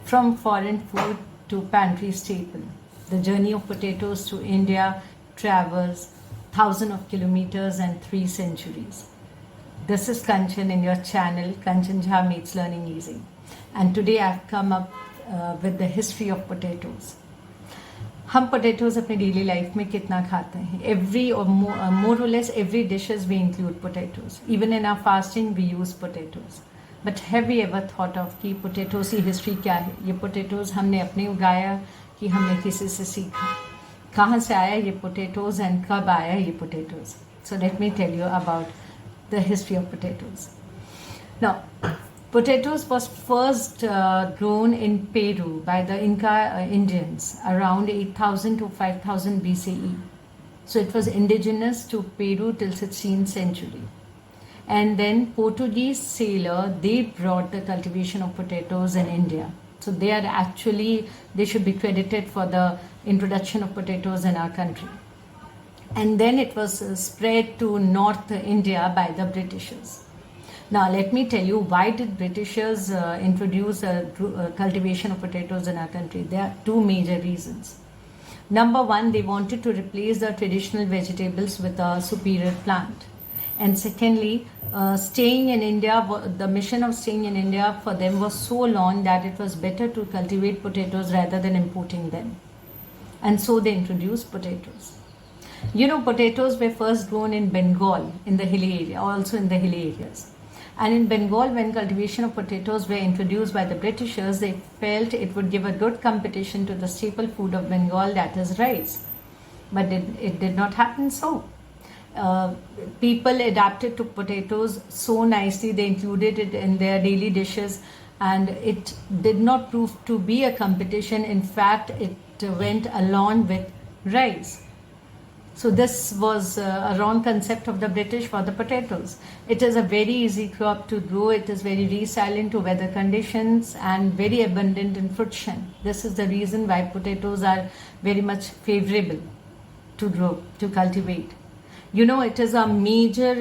From foreign food to pantry staple, the journey of potatoes to India travels thousands of kilometers and 3 centuries. This is Kanchan in your channel, Kanchan Jha Makes Learning Easy. And today I've come up with the history of potatoes. हम potatoes अपने daily life में कितना खाते हैं? Every or more or less every dishes we include potatoes. Even in our fasting we use potatoes. But have we ever thought of कि potatoes की history क्या है? ये potatoes हमने अपने उगाया कि हमने किसी से सीखा? कहाँ से आया ये potatoes and कब आया ये potatoes? So let me tell you about the history of potatoes. Now, potatoes was first grown in Peru by the Inca Indians around 8000 to 5000 BCE. So it was indigenous to Peru till 16th century. And then Portuguese sailor, they brought the cultivation of potatoes in India. So they should be credited for the introduction of potatoes in our country. And then it was spread to North India by the Britishers. Now let me tell you, why did Britishers introduce cultivation of potatoes in our country? There are two major reasons. Number one, they wanted to replace the traditional vegetables with a superior plant. And secondly, staying in India, the mission of staying in India for them was so long that it was better to cultivate potatoes rather than importing them. And so they introduced potatoes. You know, potatoes were first grown in Bengal, in the hilly area, also in the hilly areas. And in Bengal, when cultivation of potatoes were introduced by the Britishers, they felt it would give a good competition to the staple food of Bengal, that is rice. But it did not happen so. People adapted to potatoes so nicely, they included it in their daily dishes, and it did not prove to be a competition. In fact, it went along with rice. So this was a wrong concept of the British for the potatoes. It is a very easy crop to grow. It is very resilient to weather conditions and very abundant in fruition. This is the reason why potatoes are very much favorable to grow, to cultivate. You know, it is a major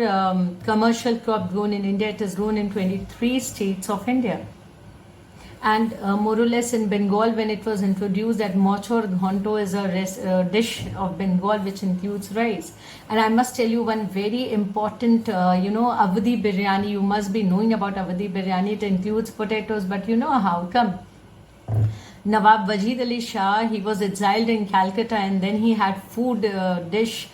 commercial crop grown in India. It is grown in 23 states of India. And more or less in Bengal, when it was introduced, that mochor ghonto is a dish of Bengal which includes rice. And I must tell you one very important, Awadhi biryani. You must be knowing about Awadhi biryani. It includes potatoes, but you know how come? Nawab Wajid Ali Shah, he was exiled in Calcutta, and then he had food dish,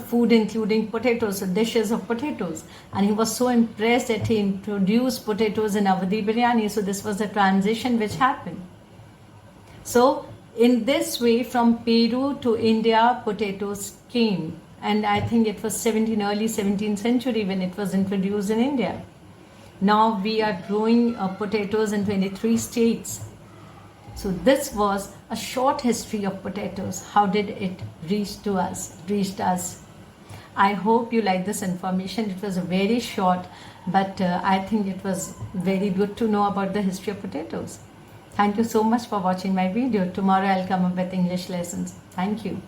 food including potatoes, so dishes of potatoes. And he was so impressed that he introduced potatoes in Awadhi biryani. So this was the transition which happened. So in this way, from Peru to India, potatoes came. And I think it was early 17th century when it was introduced in India. Now we are growing potatoes in 23 states. So this was a short history of potatoes. How did it reached us? I hope you like this information. It was very short, but I think it was very good to know about the history of potatoes. Thank you so much for watching my video. Tomorrow I'll come up with English lessons. Thank you.